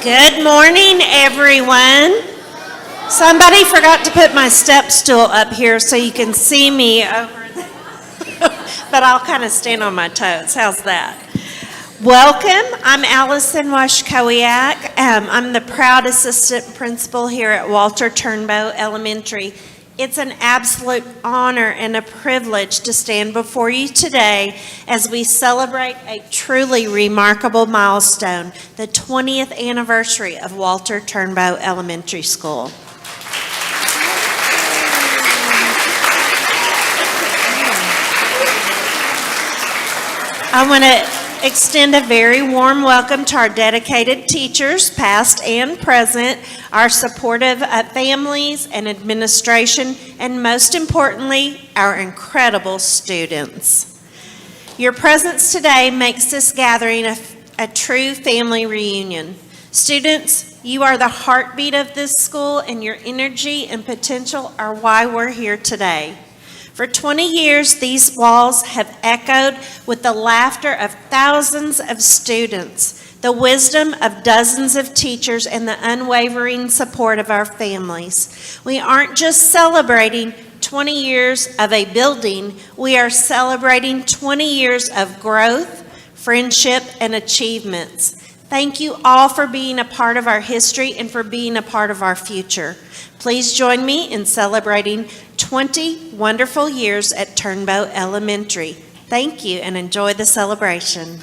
Good morning, everyone. Somebody forgot to put my step stool up here so you can see me over there. But I'll kind of stand on my toes. How's that? Welcome. I'm Allison Washkowiak. I'm the proud assistant principal here at Walter Turnbow Elementary. It's an absolute honor and a privilege to stand before you today as we celebrate a truly remarkable milestone, the 20th anniversary of Walter Turnbow Elementary School. I want to extend a very warm welcome to our dedicated teachers, past and present, our supportive families and administration, and most importantly, our incredible students. Your presence today makes this gathering a true family reunion. Students, you are the heartbeat of this school, and your energy and potential are why we're here today. For 20 years, these walls have echoed with the laughter of thousands of students, the wisdom of dozens of teachers, and the unwavering support of our families. We aren't just celebrating 20 years of a building, we are celebrating 20 years of growth, friendship, and achievements. Thank you all for being a part of our history and for being a part of our future. Please join me in celebrating 20 wonderful years at Turnbow Elementary. Thank you and enjoy the celebration.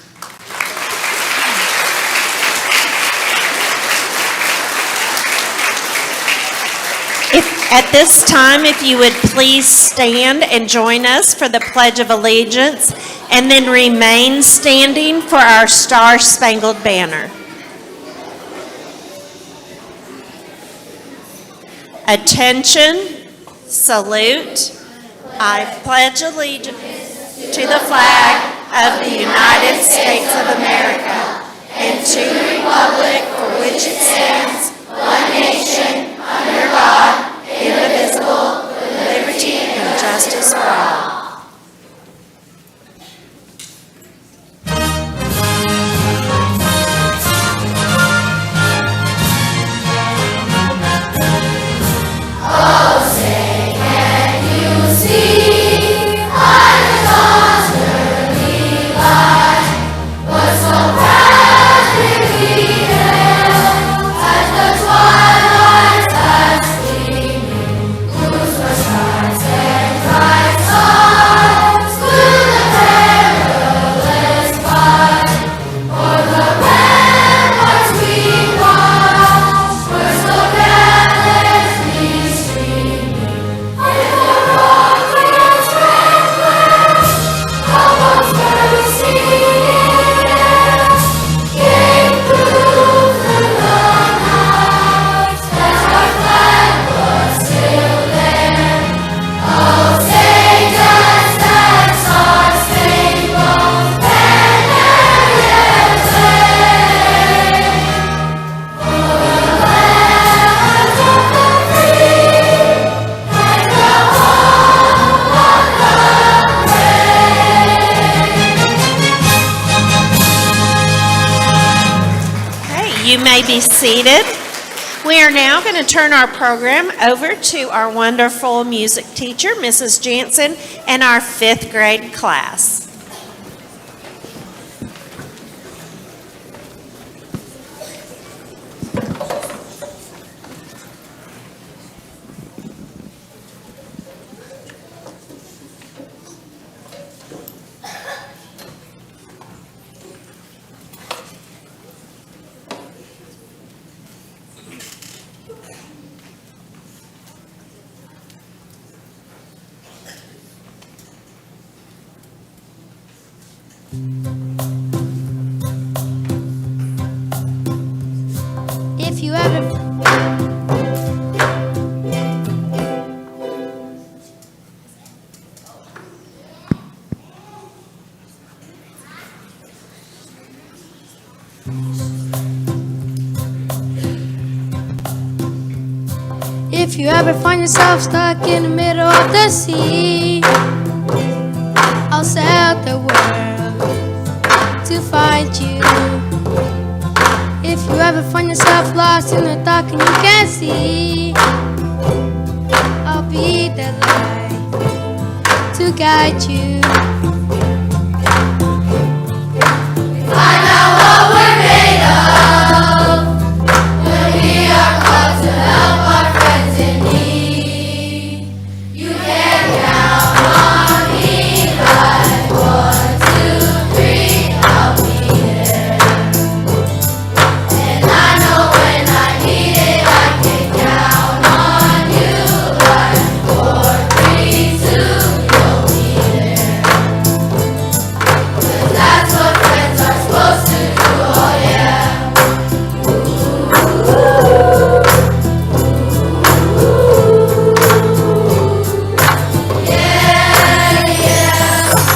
At this time, if you would please stand and join us for the Pledge of Allegiance, and then remain standing for our Star-Spangled Banner. Attention, salute. I pledge allegiance to the flag of the United States of America and to the republic for which it stands, one nation, under God, indivisible, with liberty and justice for all. Be seated. We are now going to turn our program over to our wonderful music teacher, Mrs. Jansen, and our 5th grade class. If you ever find yourself stuck in the middle of the sea, I'll sail the world to find you. If you ever find yourself lost in the dark and you can't see, I'll be that light to guide you. Find out what we're made of when we are called to help our friends in need. You can count on me like 1, 2, 3, I'll be there. And I know when I need it, I can count on you like 4, 3, 2, you'll be there. 'Cause that's what friends are supposed to do, oh yeah.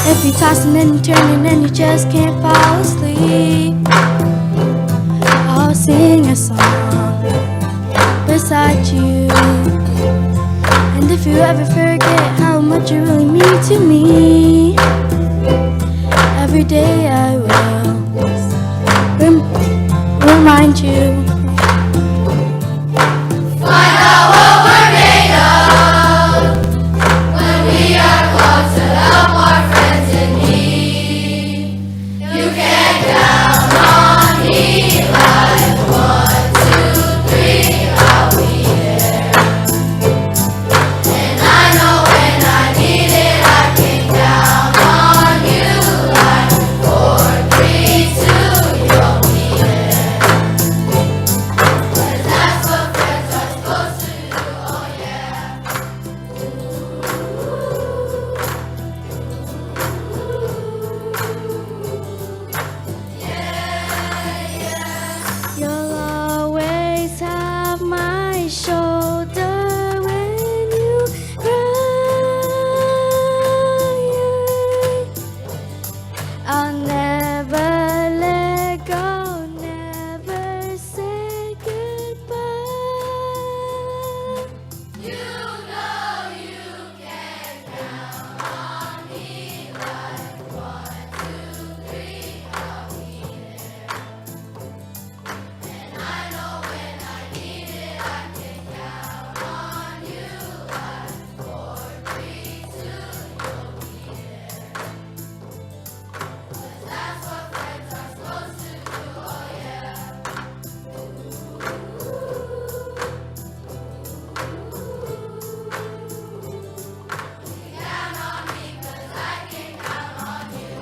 If you're tossing and turning and you just can't fall asleep, I'll sing a song beside you. And if you ever forget how much you really mean to me, every day I will remind you. Find out what we're made of when we are called to help our friends in need. You can count on me like 1, 2, 3, I'll be there. And I know when I need it, I can count on you like 4, 3, 2, you'll be there. 'Cause that's what friends are supposed to do, oh yeah. You'll always have my shoulder when you cry. I'll never let go, never say goodbye. You know you can count on me like 1, 2, 3, I'll be there. And I know when I need it, I can count on you like 4, 3, 2, you'll be there. 'Cause that's what friends are supposed to do, oh yeah. Count on me 'cause I can count on you.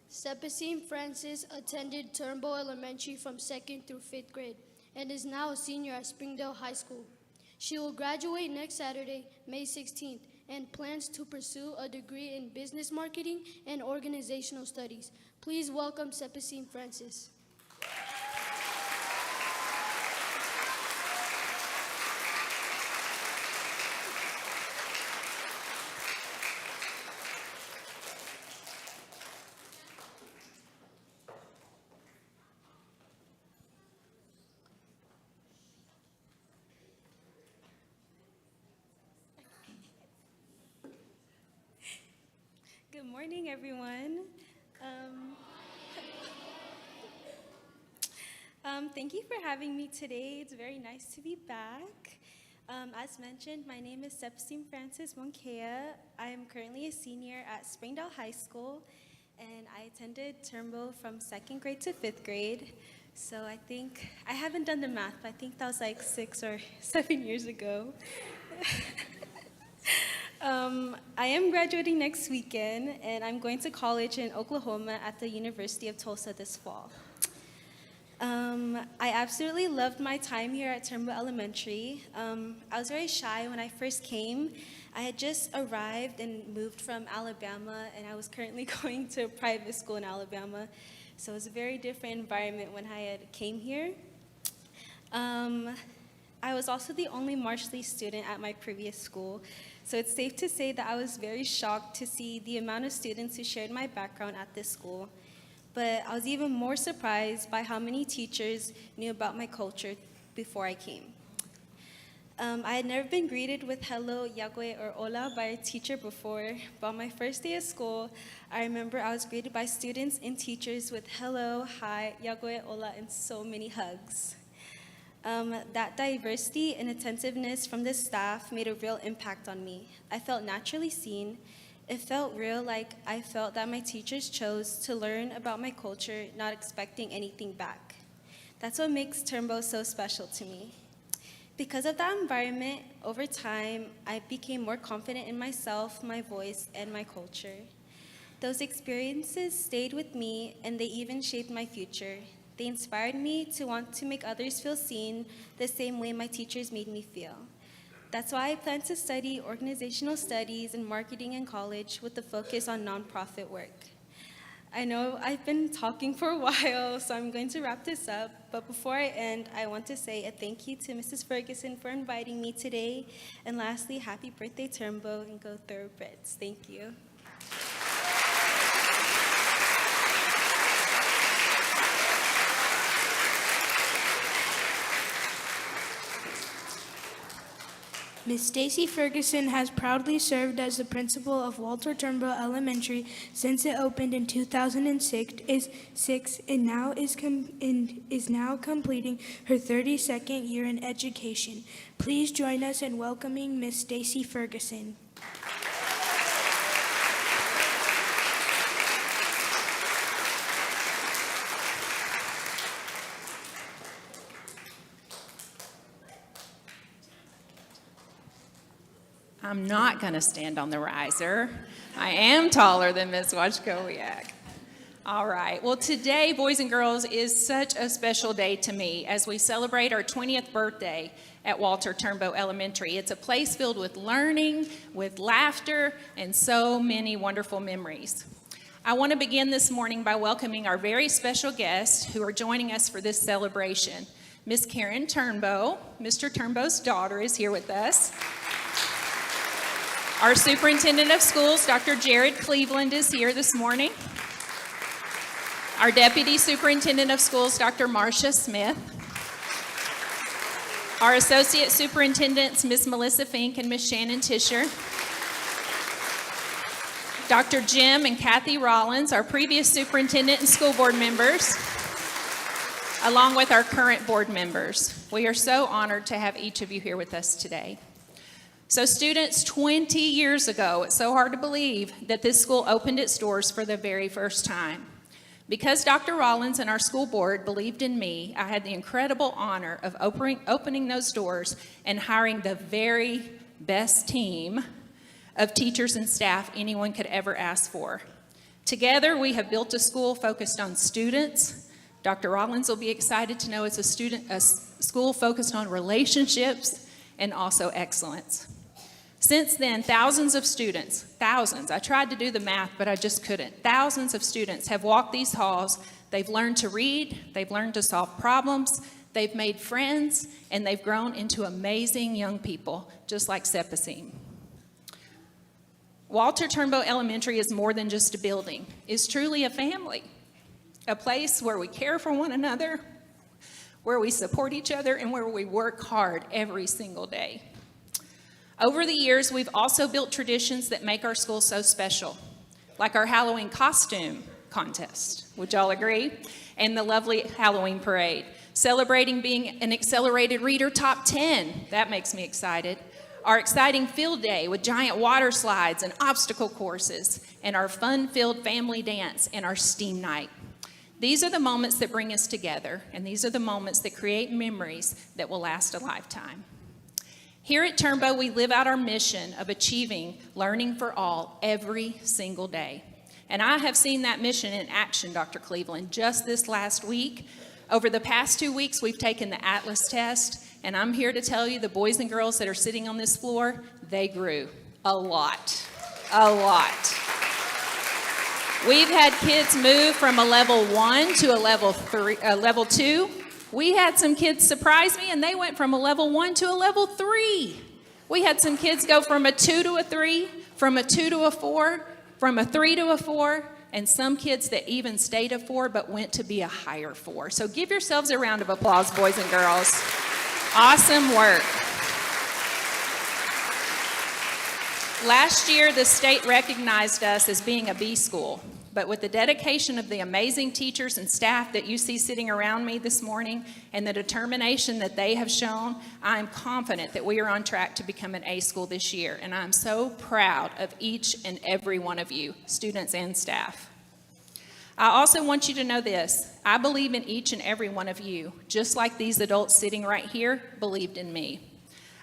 Sepacine Francis attended Turnbow Elementary from 2nd through 5th grade and is now a senior at Springdale High School. She will graduate next Saturday, May 16th, and plans to pursue a degree in business marketing and organizational studies. Please welcome Sepacine Francis. Good morning, everyone. Thank you for having me today. It's very nice to be back. As mentioned, my name is Sepstine Francis Monkea. I am currently a senior at Springdale High School, and I attended Turnbow from 2nd grade to 5th grade. So I think, I haven't done the math, but I think that was like 6 or 7 years ago. I am graduating next weekend, and I'm going to college in Oklahoma at the University of Tulsa this fall. I absolutely loved my time here at Turnbow Elementary. I was very shy when I first came. I had just arrived and moved from Alabama, and I was currently going to a private school in Alabama. So it was a very different environment when I had came here. I was also the only Marshallese student at my previous school, so it's safe to say that I was very shocked to see the amount of students who shared my background at this school. But I was even more surprised by how many teachers knew about my culture before I came. I had never been greeted with hello, yagwe, or hola by a teacher before, but on my first day of school, I remember I was greeted by students and teachers with hello, hi, yagwe, hola, and so many hugs. That diversity and attentiveness from the staff made a real impact on me. I felt naturally seen. It felt real, like I felt that my teachers chose to learn about my culture, not expecting anything back. That's what makes Turnbow so special to me. Because of that environment, over time, I became more confident in myself, my voice, and my culture. Those experiences stayed with me, and they even shaped my future. They inspired me to want to make others feel seen the same way my teachers made me feel. That's why I plan to study organizational studies and marketing in college with a focus on nonprofit work. I know I've been talking for a while, so I'm going to wrap this up. But before I end, I want to say a thank you to Mrs. Ferguson for inviting me today. And lastly, happy birthday, Turnbow, and go Thoroughbreds. Thank you. Ms. Stacy Ferguson has proudly served as the principal of Walter Turnbow Elementary since it opened in 2006 and is now completing her 32nd year in education. Please join us in welcoming Ms. Stacy Ferguson. I'm not going to stand on the riser. I am taller than Ms. Wachkowiak. All right. Well, today, boys and girls, is such a special day to me as we celebrate our 20th birthday at Walter Turnbow Elementary. It's a place filled with learning, with laughter, and so many wonderful memories. I want to begin this morning by welcoming our very special guests who are joining us for this celebration. Miss Karen Turnbow, Mr. Turnbow's daughter, is here with us. Our Superintendent of Schools, Dr. Jared Cleveland, is here this morning. Our Deputy Superintendent of Schools, Dr. Marcia Smith. Our Associate Superintendents, Ms. Melissa Fink and Ms. Shannon Tischer. Dr. Jim and Kathy Rollins, our previous superintendent and school board members, along with our current board members. We are so honored to have each of you here with us today. So students, 20 years ago, it's so hard to believe that this school opened its doors for the very first time. Because Dr. Rollins and our school board believed in me, I had the incredible honor of opening those doors and hiring the very best team of teachers and staff anyone could ever ask for. Together, we have built a school focused on students. Dr. Rollins will be excited to know it's a school focused on relationships and also excellence. Since then, thousands of students, I tried to do the math, but I just couldn't. Thousands of students have walked these halls. They've learned to read, they've learned to solve problems, they've made friends, and they've grown into amazing young people, just like Sepstine. Walter Turnbow Elementary is more than just a building. It's truly a family, a place where we care for one another, where we support each other, and where we work hard every single day. Over the years, we've also built traditions that make our school so special. like our Halloween costume contest. Would y'all agree? And the lovely Halloween parade. Celebrating being an accelerated reader top 10. That makes me excited. Our exciting field day with giant water slides and obstacle courses, and our fun-filled family dance and our STEAM night. These are the moments that bring us together, and these are the moments that create memories that will last a lifetime. Here at Turnbow, we live out our mission of achieving learning for all every single day. And I have seen that mission in action, Dr. Cleveland, just this last week. Over the past 2 weeks, we've taken the Atlas test, and I'm here to tell you the boys and girls that are sitting on this floor, they grew a lot, a lot. We've had kids move from a level 1 to a level 2. We had some kids surprise me, and they went from a level 1 to a level 3. We had some kids go from a 2 to a 3, from a 2 to a 4, from a 3 to a 4, and some kids that even stayed a 4 but went to be a higher 4. So give yourselves a round of applause, boys and girls. Awesome work. Last year, the state recognized us as being a B school, but with the dedication of the amazing teachers and staff that you see sitting around me this morning and the determination that they have shown, I'm confident that we are on track to become an A school this year, and I'm so proud of each and every one of you, students and staff. I also want you to know this. I believe in each and every one of you, just like these adults sitting right here believed in me.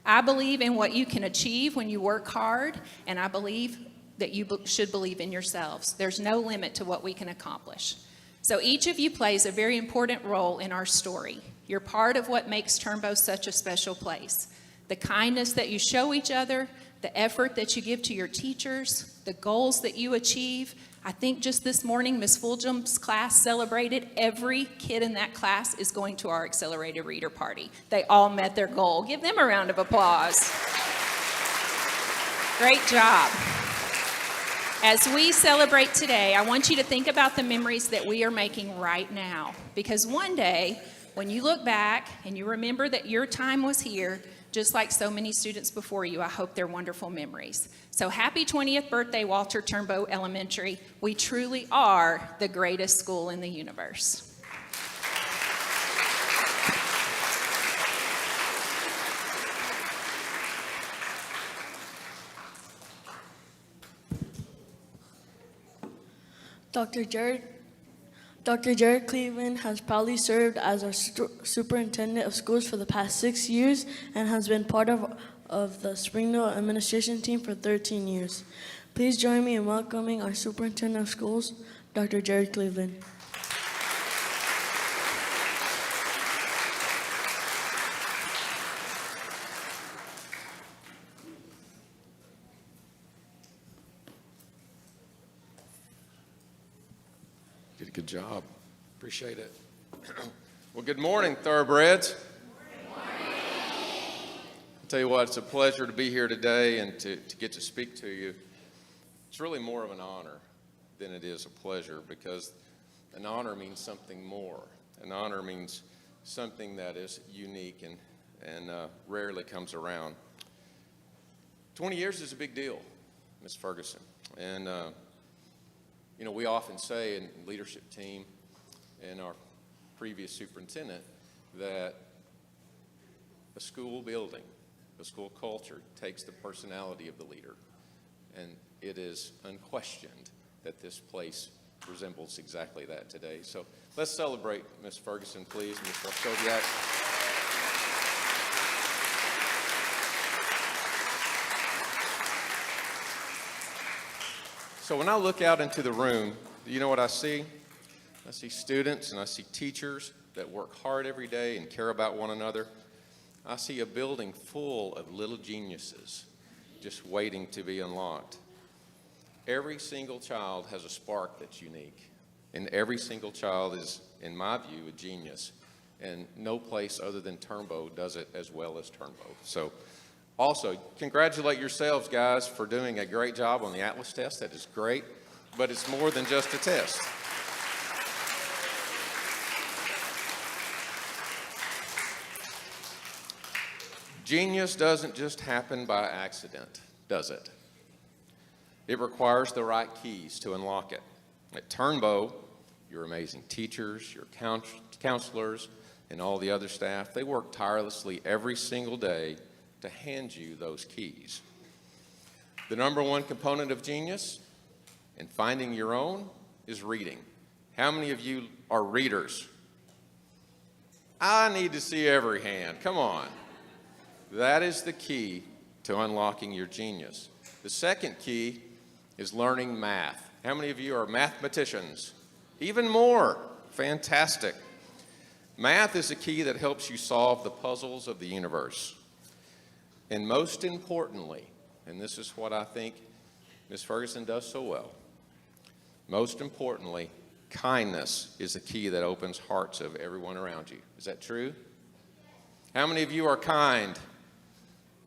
I believe in what you can achieve when you work hard, and I believe that you should believe in yourselves. There's no limit to what we can accomplish. So each of you plays a very important role in our story. You're part of what makes Turnbow such a special place. The kindness that you show each other, the effort that you give to your teachers, the goals that you achieve. I think just this morning, Ms. Fulgham's class celebrated. Every kid in that class is going to our accelerated reader party. They all met their goal. Give them a round of applause. Great job. As we celebrate today, I want you to think about the memories that we are making right now. Because one day, when you look back and you remember that your time was here, just like so many students before you, I hope they're wonderful memories. So happy 20th birthday, Walter Turnbow Elementary. We truly are the greatest school in the universe. Dr. Jared Cleveland has proudly served as our superintendent of schools for the past 6 years and has been part of the Springdale administration team for 13 years. Please join me in welcoming our superintendent of schools, Dr. Jared Cleveland. Did a good job. Appreciate it. Well, good morning, thoroughbreds. Good morning. I'll tell you what, it's a pleasure to be here today and to get to speak to you. It's really more of an honor than it is a pleasure, because an honor means something more. An honor means something that is unique and rarely comes around. 20 years is a big deal, Ms. Ferguson. And you know, we often say in leadership team and our previous superintendent that a school building, a school culture takes the personality of the leader. And it is unquestioned that this place resembles exactly that today. So let's celebrate Ms. Ferguson, please, Ms. Wachowiak. So when I look out into the room, do you know what I see? I see students and I see teachers that work hard every day and care about one another. I see a building full of little geniuses just waiting to be unlocked. Every single child has a spark that's unique, and every single child is, in my view, a genius. And no place other than Turnbow does it as well as Turnbow. So also, congratulate yourselves, guys, for doing a great job on the Atlas test. That is great, but it's more than just a test. Genius doesn't just happen by accident, does it? It requires the right keys to unlock it. At Turnbow, your amazing teachers, your counselors, and all the other staff, they work tirelessly every single day to hand you those keys. The number one component of genius and finding your own is reading. How many of you are readers? I need to see every hand. Come on. That is the key to unlocking your genius. The second key is learning math. How many of you are mathematicians? Even more. Fantastic. Math is a key that helps you solve the puzzles of the universe. And most importantly, and this is what I think Ms. Ferguson does so well, most importantly, kindness is the key that opens hearts of everyone around you. Is that true? How many of you are kind?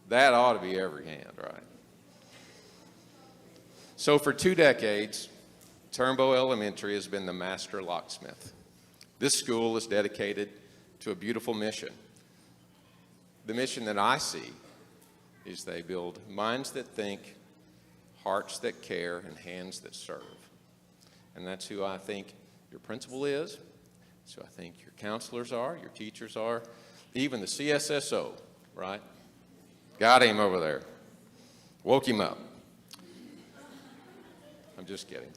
That ought to be every hand, right? So for 2 decades, Turnbow Elementary has been the master locksmith. This school is dedicated to a beautiful mission. The mission that I see is they build minds that think, hearts that care, and hands that serve. And that's who I think your principal is. That's who I think your counselors are, your teachers are, even the CSSO, right? Got him over there. Woke him up. I'm just kidding.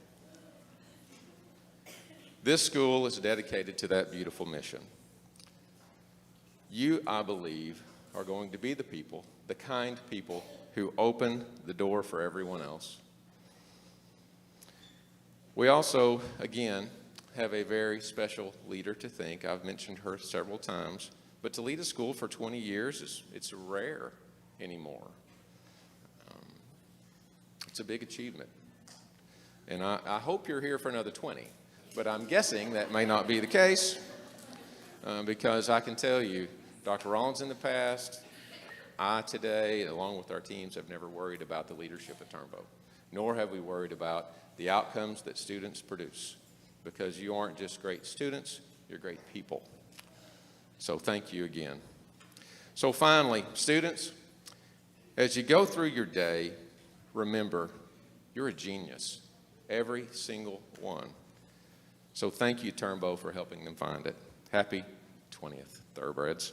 This school is dedicated to that beautiful mission. You, I believe, are going to be the people, the kind people who open the door for everyone else. We also, again, have a very special leader to thank. I've mentioned her several times, but to lead a school for 20 years, it's rare anymore. It's a big achievement. And I hope you're here for another 20, but I'm guessing that may not be the case because I can tell you, Dr. Rollins in the past, I today, along with our teams, have never worried about the leadership at Turnbow, nor have we worried about the outcomes that students produce, because you aren't just great students, you're great people. So thank you again. So finally, students, as you go through your day, remember, you're a genius, every single one. So thank you, Turnbow, for helping them find it. Happy 20th, Thoroughbreds.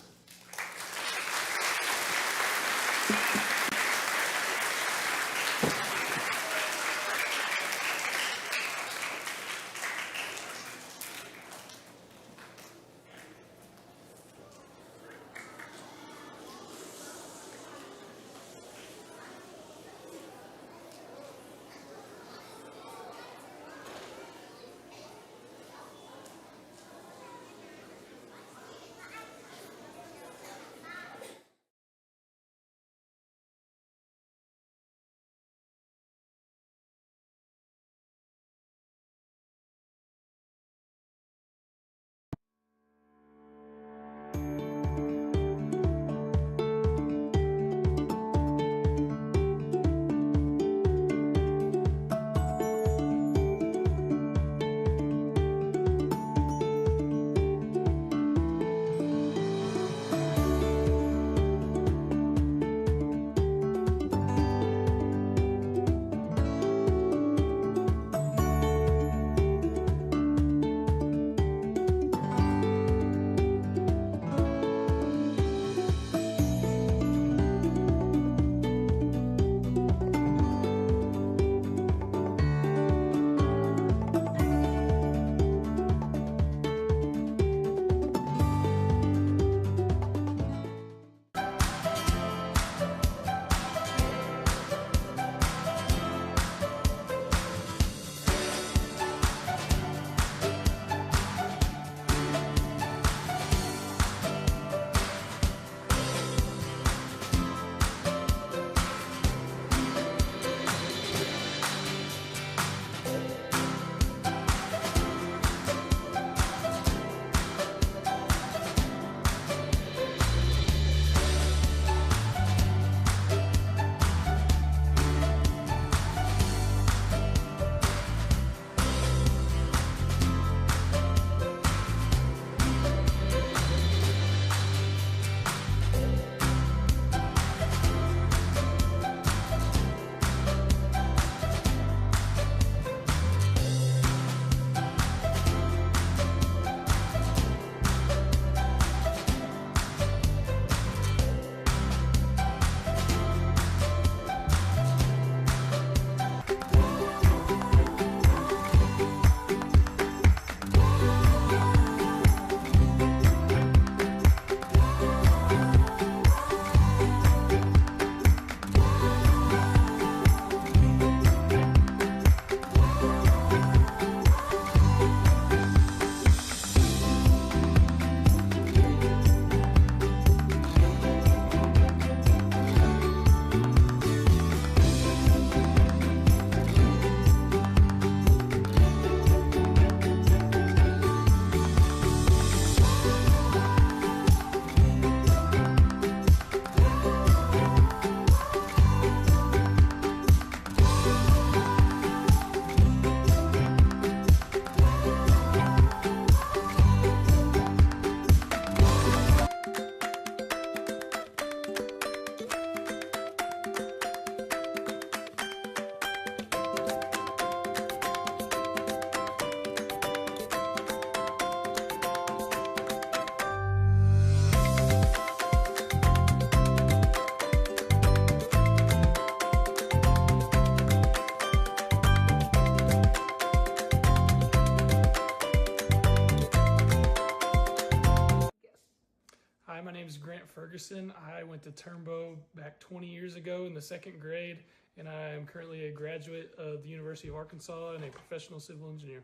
name's Grant Ferguson. I went to Turnbow back 20 years ago in the 2nd grade, and I am currently a graduate of the University of Arkansas and a professional civil engineer.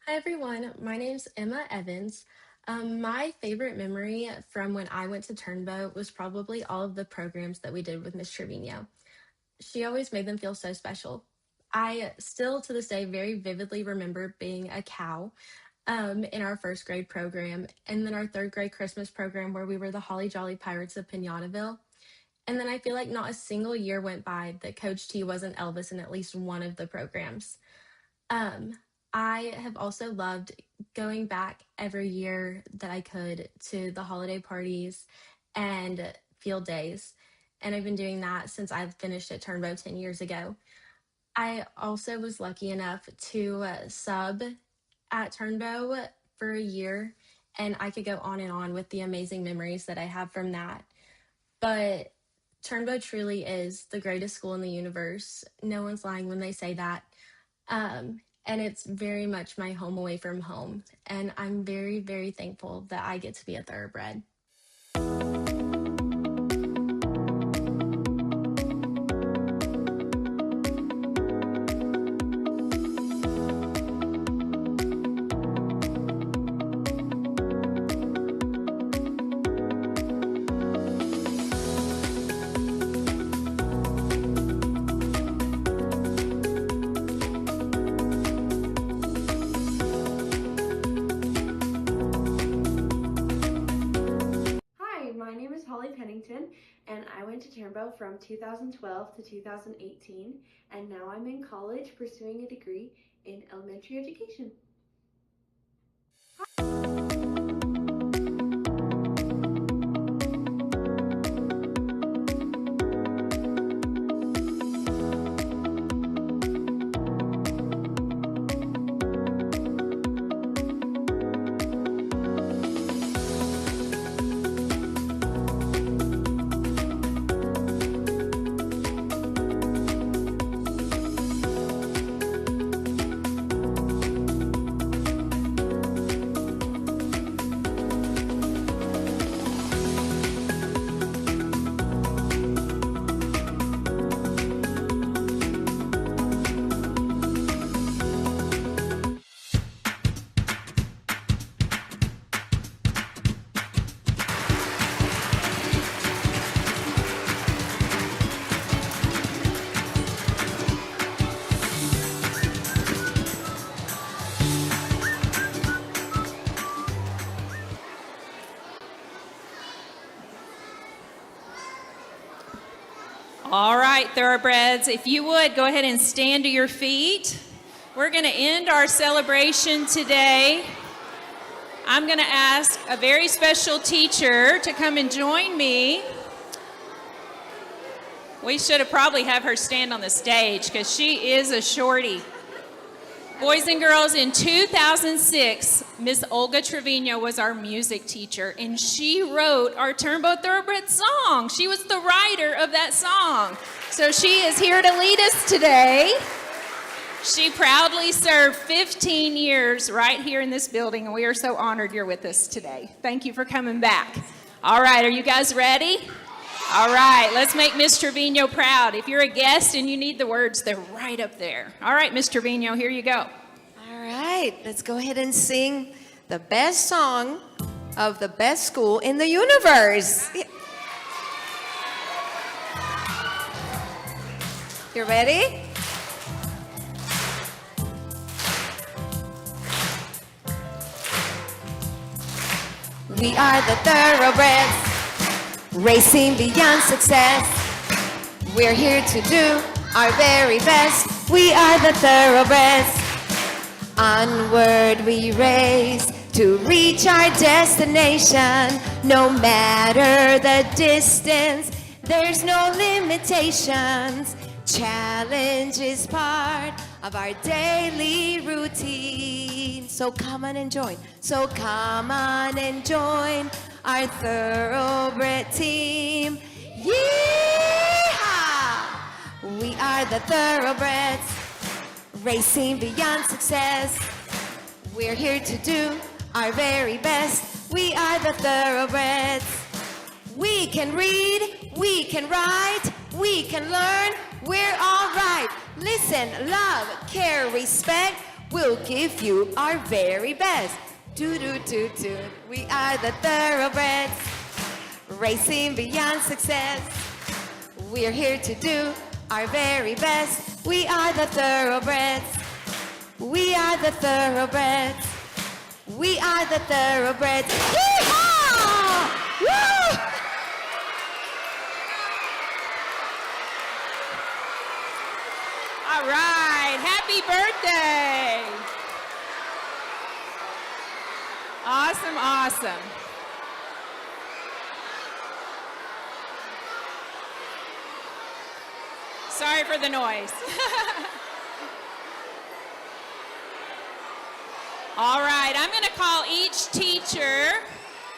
Hi everyone, my name's Emma Evans. My favorite memory from when I went to Turnbow was probably all of the programs that we did with Miss Trevino. She always made them feel so special. I still to this day very vividly remember being a cow in our 1st grade program, and then our 3rd grade Christmas program where we were the Holly Jolly Pirates of Pinataville. And then I feel like not a single year went by that Coach T wasn't Elvis in at least one of the programs. I have also loved going back every year that I could to the holiday parties and field days. And I've been doing that since I finished at Turnbow 10 years ago. I also was lucky enough to sub at Turnbow for a year, and I could go on and on with the amazing memories that I have from that. But Turnbow truly is the greatest school in the universe. No one's lying when they say that. And it's very much my home away from home. And I'm very, very thankful that I get to be a thoroughbred. And I went to Turnbow from 2012 to 2018, and now I'm in college pursuing a degree in elementary education. All right, thoroughbreds, if you would, go ahead and stand to your feet. We're going to end our celebration today. I'm going to ask a very special teacher to come and join me. We should have probably have her stand on the stage because she is a shorty. Boys and girls, in 2006, Miss Olga Trevino was our music teacher, and she wrote our Turnbow Thoroughbred song. She was the writer of that song. So she is here to lead us today. She proudly served 15 years right here in this building, and we are so honored you're with us today. Thank you for coming back. All right, are you guys ready? All right, let's make Miss Trevino proud. If you're a guest and you need the words, they're right up there. All right, Miss Trevino, here you go. All right, let's go ahead and sing the best song of the best school in the universe. You ready? We are the thoroughbreds, racing beyond success. We're here to do our very best. We are the thoroughbreds. Onward we race to reach our destination. No matter the distance, there's no limitations. Challenge is part of our daily routine. So come on and join. So come on and join our thoroughbred team. Yeehaw! We are the thoroughbreds, racing beyond success. We're here to do our very best. We are the thoroughbreds. We can read, we can write, we can learn. We're all right. Listen, love, care, respect. We'll give you our very best. Do-do-do-do. We are the thoroughbreds, racing beyond success. We're here to do our very best. We are the thoroughbreds. We are the thoroughbreds. We are the thoroughbreds. Yeehaw! Woo! All right, happy birthday. Awesome, awesome. Sorry for the noise. All right, I'm going to call each teacher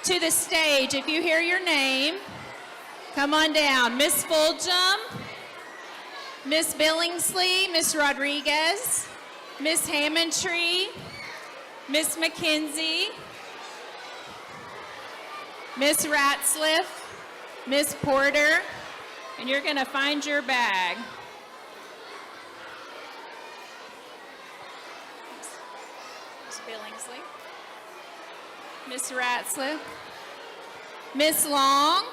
to the stage. If you hear your name, come on down. Miss Fulgham, Miss Billingsley, Miss Rodriguez, Miss Hammondtree, Miss McKenzie, Miss Ratzliff, Miss Porter, and you're going to find your bag. Miss Billingsley, Miss Ratzliff, Miss Long,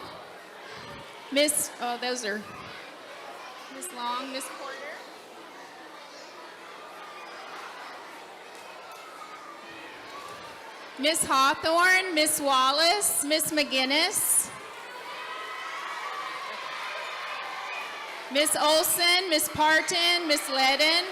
Miss, oh, those are Miss Long, Miss Porter. Miss Hawthorne, Miss Wallace, Miss McGinnis, Miss Olson, Miss Parton, Miss Ledden,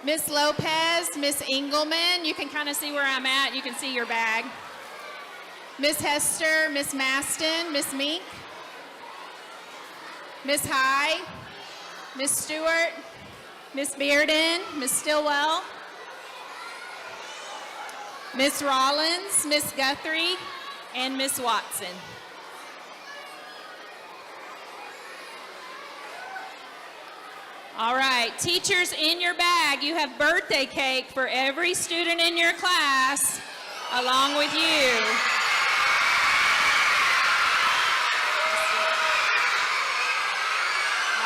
Miss Lopez, Miss Engelman, you can kind of see where I'm at. You can see your bag. Miss Hester, Miss Maston, Miss Meek, Miss High, Miss Stewart, Miss Bearden, Miss Stillwell, Miss Rollins, Miss Guthrie, and Miss Watson. All right, teachers, in your bag, you have birthday cake for every student in your class, along with you.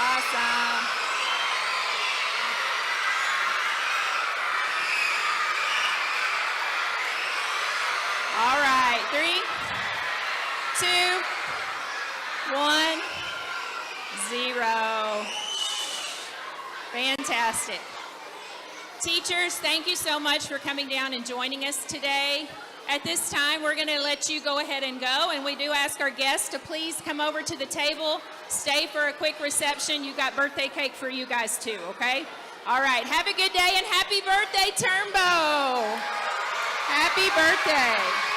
Awesome. All right, 3, 2, 1, 0. Fantastic. Teachers, thank you so much for coming down and joining us today. At this time, we're going to let you go ahead and go, and we do ask our guests to please come over to the table, stay for a quick reception. You got birthday cake for you guys too, okay? All right, have a good day, and happy birthday, Turnbow. Happy birthday.